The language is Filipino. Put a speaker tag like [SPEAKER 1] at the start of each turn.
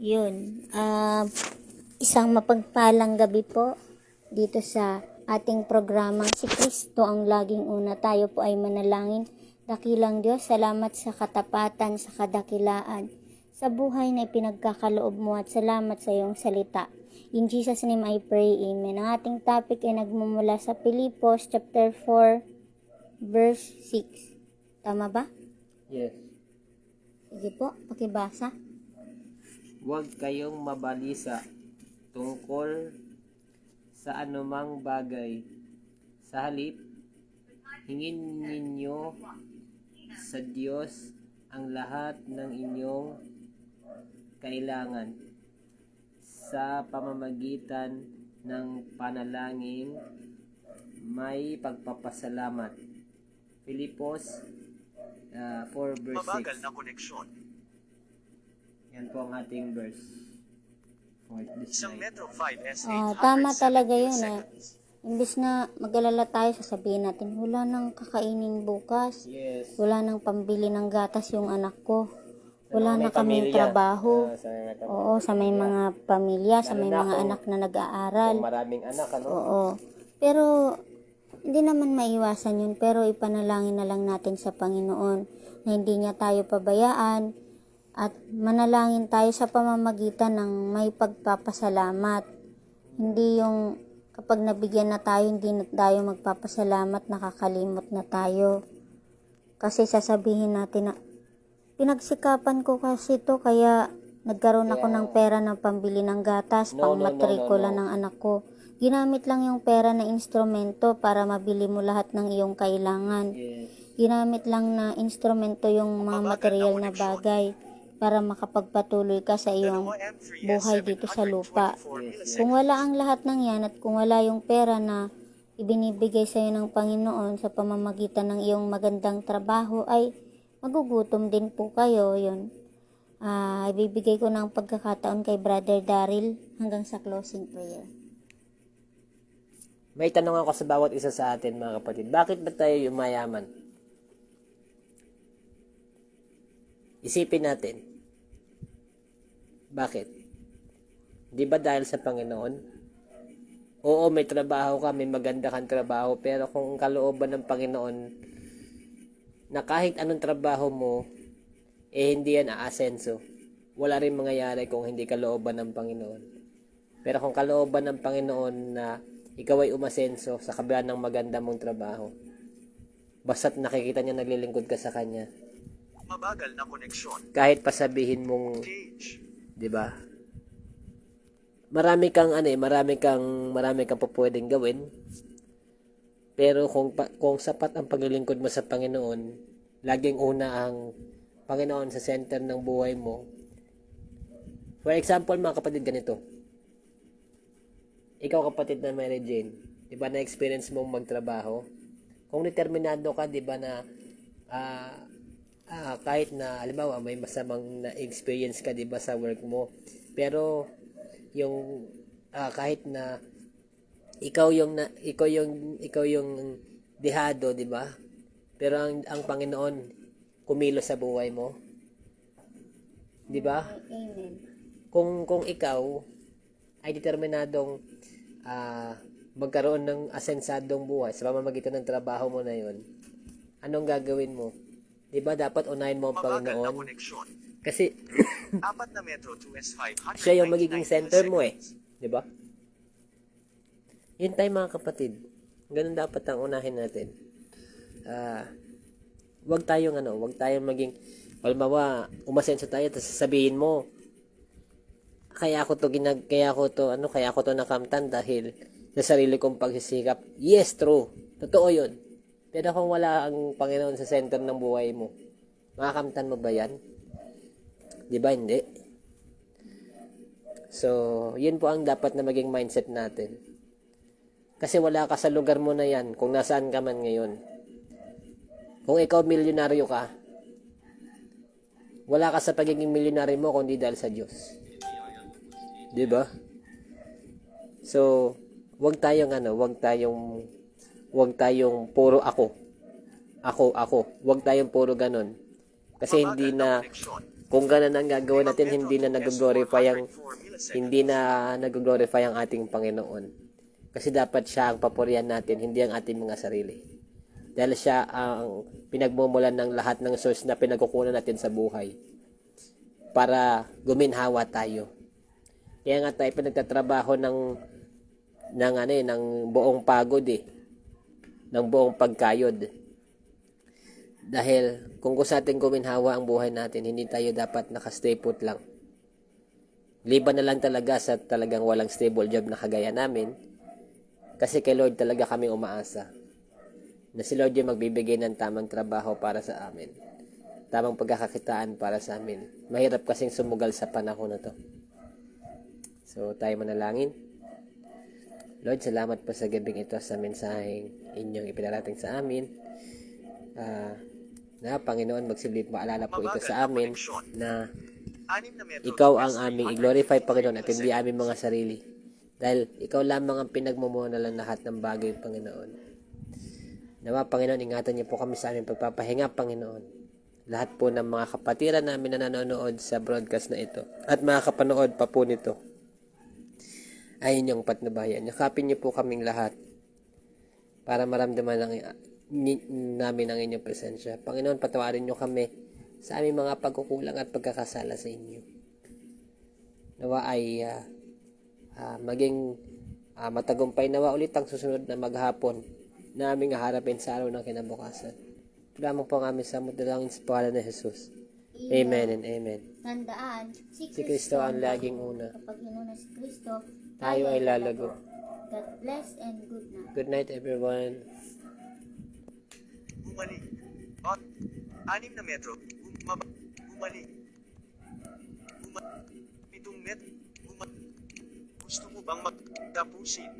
[SPEAKER 1] Yun. Isang mapagpalang gabi po dito sa ating programang Si Kristo ang laging una. Tayo po ay manalangin. Dakilang Diyos, salamat sa katapatan, sa kadakilaan, sa buhay na ipinagkakaloob mo at salamat sa iyong salita. In Jesus' name I pray, Amen. Ang ating topic ay nagmumula sa Pilipos chapter 4, verse 6. Tama ba?
[SPEAKER 2] Yes.
[SPEAKER 1] Sige po, pakibasa.
[SPEAKER 2] Huwag kayong mabalisa tungkol sa anumang bagay. Sa halip, hingin ninyo sa Diyos ang lahat ng inyong kailangan sa pamamagitan ng panalangin may pagpapasalamat. Filipos 4 verse 6.
[SPEAKER 3] Mabagal na koneksyon.
[SPEAKER 2] Yan po ang ating verse. For this
[SPEAKER 3] Isang
[SPEAKER 2] night.
[SPEAKER 3] Metro 5S
[SPEAKER 1] Tama
[SPEAKER 3] 870
[SPEAKER 1] talaga yun
[SPEAKER 3] seconds.
[SPEAKER 1] Imbis na mag-alala tayo, sasabihin natin, wala nang kakainin bukas.
[SPEAKER 2] Yes.
[SPEAKER 1] Wala nang pambili ng gatas yung anak ko. Wala
[SPEAKER 2] May
[SPEAKER 1] na kaming
[SPEAKER 2] pamilya.
[SPEAKER 1] trabaho.
[SPEAKER 2] Sa
[SPEAKER 1] Oo, sa may mga pamilya, sa may
[SPEAKER 2] Lalo na
[SPEAKER 1] mga
[SPEAKER 2] kung-
[SPEAKER 1] anak na nag-aaral.
[SPEAKER 2] Kung maraming anak, ano?
[SPEAKER 1] Oo. Pero, hindi naman maiwasan yun. Pero ipanalangin na lang natin sa Panginoon na hindi niya tayo pabayaan at manalangin tayo sa pamamagitan ng may pagpapasalamat. Hindi yung kapag nabigyan na tayo, hindi na tayo magpapasalamat, nakakalimot na tayo. Kasi sasabihin natin na, pinagsikapan ko kasi to kaya nagkaroon ako ng pera ng pambili ng gatas,
[SPEAKER 2] No,
[SPEAKER 1] pang
[SPEAKER 2] no, no,
[SPEAKER 1] matrikula
[SPEAKER 2] no, no.
[SPEAKER 1] ng anak ko. Ginamit lang yung pera na instrumento para mabili mo lahat ng iyong kailangan.
[SPEAKER 2] Yes.
[SPEAKER 1] Ginamit lang na instrumento yung mga material na bagay para makapagpatuloy ka sa iyong buhay dito sa lupa. Kung wala ang lahat ng yan at kung wala yung pera na ibinibigay sa iyo ng Panginoon sa pamamagitan ng iyong magandang trabaho, ay magugutom din po kayo. Yun. Ibibigay ko ng pagkakataon kay Brother Daryl hanggang sa closing prayer.
[SPEAKER 2] May tanong ako sa bawat isa sa atin, mga kapatid. Bakit ba tayo yumayaman? Isipin natin. Bakit? Di ba dahil sa Panginoon? Oo, may trabaho ka, may maganda kang trabaho, pero kung kalooban ng Panginoon na kahit anong trabaho mo, hindi yan aasenso. Wala rin mangyayari kung hindi kalooban ng Panginoon. Pero kung kalooban ng Panginoon na ikaw ay umasenso sa kabila ng maganda mong trabaho, basta't nakikita niya naglilingkod ka sa Kanya,
[SPEAKER 3] Mabagal na koneksyon.
[SPEAKER 2] kahit pasabihin mong,
[SPEAKER 3] Cage.
[SPEAKER 2] 'di ba? Marami kang pwedeng gawin. Pero kung sapat ang paglilingkod mo sa Panginoon, laging una ang Panginoon sa center ng buhay mo. For example, mga kapatid, ganito. Ikaw, kapatid na Mary Jane, 'di ba na-experience mong magtrabaho? Kung determinado ka, 'di ba na kahit na halimbawa may masamang na-experience ka, 'di ba, sa work mo, pero yung kahit na ikaw yung dehado, 'di ba? Pero ang Panginoon kumilos sa buhay mo. 'Di ba?
[SPEAKER 1] Amen.
[SPEAKER 2] Kung ikaw ay determinadong magkaroon ng asensadong buhay sa pamamagitan ng trabaho mo na 'yon, anong gagawin mo? 'Di ba dapat unahin mo ang
[SPEAKER 3] Mabagal na
[SPEAKER 2] Panginoon?
[SPEAKER 3] koneksyon.
[SPEAKER 2] Kasi
[SPEAKER 3] 4 na Metro 2S 599
[SPEAKER 2] siya yung magiging center mo eh.
[SPEAKER 3] seconds.
[SPEAKER 2] 'Di ba? Yun tayo, mga kapatid. Ganun dapat ang unahin natin. Wag tayong maging, halimbawa, umasenso tayo, tapos sasabihin mo, kaya ako to nakamtan dahil sa sarili kong pagsisikap. Yes, true. Totoo yun. Pero kung wala ang Panginoon sa center ng buhay mo, makakamtan mo ba yan? Di ba? Hindi. So, yun po ang dapat na maging mindset natin. Kasi wala ka sa lugar mo na yan kung nasaan ka man ngayon. Kung ikaw milyonaryo ka, wala ka sa pagiging milyonaryo mo kundi dahil sa Diyos. 'Di ba? So, wag tayong puro ako. Wag tayong puro ganon. Kasi
[SPEAKER 3] Mabagal
[SPEAKER 2] hindi
[SPEAKER 3] na
[SPEAKER 2] na,
[SPEAKER 3] koneksyon.
[SPEAKER 2] Kung ganun ang gagawin natin, hindi na nag-glorify ang ating Panginoon. Kasi dapat siya ang papurihan natin, hindi ang ating mga sarili. Dahil siya ang pinagmumulan ng lahat ng source na pinagkukunan natin sa buhay para guminhawa tayo. Kaya nga tayo pinagtatrabaho ng buong pagod ng buong pagkayod. Dahil kung gusto natin guminhawa ang buhay natin, hindi tayo dapat nakastay put lang. Liban na lang talaga sa talagang walang stable job na kagaya namin. Kasi kay Lord talaga kami umaasa. Na si Lord yung magbibigay ng tamang trabaho para sa amin. Tamang pagkakakitaan para sa amin. Mahirap kasing sumugal sa panahon na to. So, tayo manalangin. Lord, salamat po sa gabing ito sa mensaheng inyong ipinarating sa amin. Panginoon, magsilip maalala po ito sa amin na ikaw ang aming i-glorify, Panginoon, at hindi aming mga sarili. Dahil ikaw lamang ang pinagmumuna ng lahat ng bagay, Panginoon. Nawa, Panginoon, ingatan niyo po kami sa aming pagpapahinga, Panginoon. Lahat po ng mga kapatiran namin na nanonood sa broadcast na ito at mga kapanood pa po nito ay inyong patnubayan. Yakapin niyo po kaming lahat para maramdaman namin ang inyong presensya. Panginoon, patawarin niyo kami sa aming mga pagkukulang at pagkakasala sa inyo. Nawa ay maging matagumpay nawa ulit ang susunod na maghapon na aming haharapin sa araw ng kinabukasan. Lamang po ang aming samot dalangin sa pangalan ni Jesus. Amen and amen.
[SPEAKER 1] Tandaan,
[SPEAKER 2] Si Kristo ang laging una.
[SPEAKER 1] Kapag inuna si Kristo,
[SPEAKER 2] Tayo ay lalago.
[SPEAKER 1] God bless and good night.
[SPEAKER 2] Good night, everyone.
[SPEAKER 3] Bumalik. 6 na metro. Bumalik. 7 metro. Gusto mo bang magtapusin?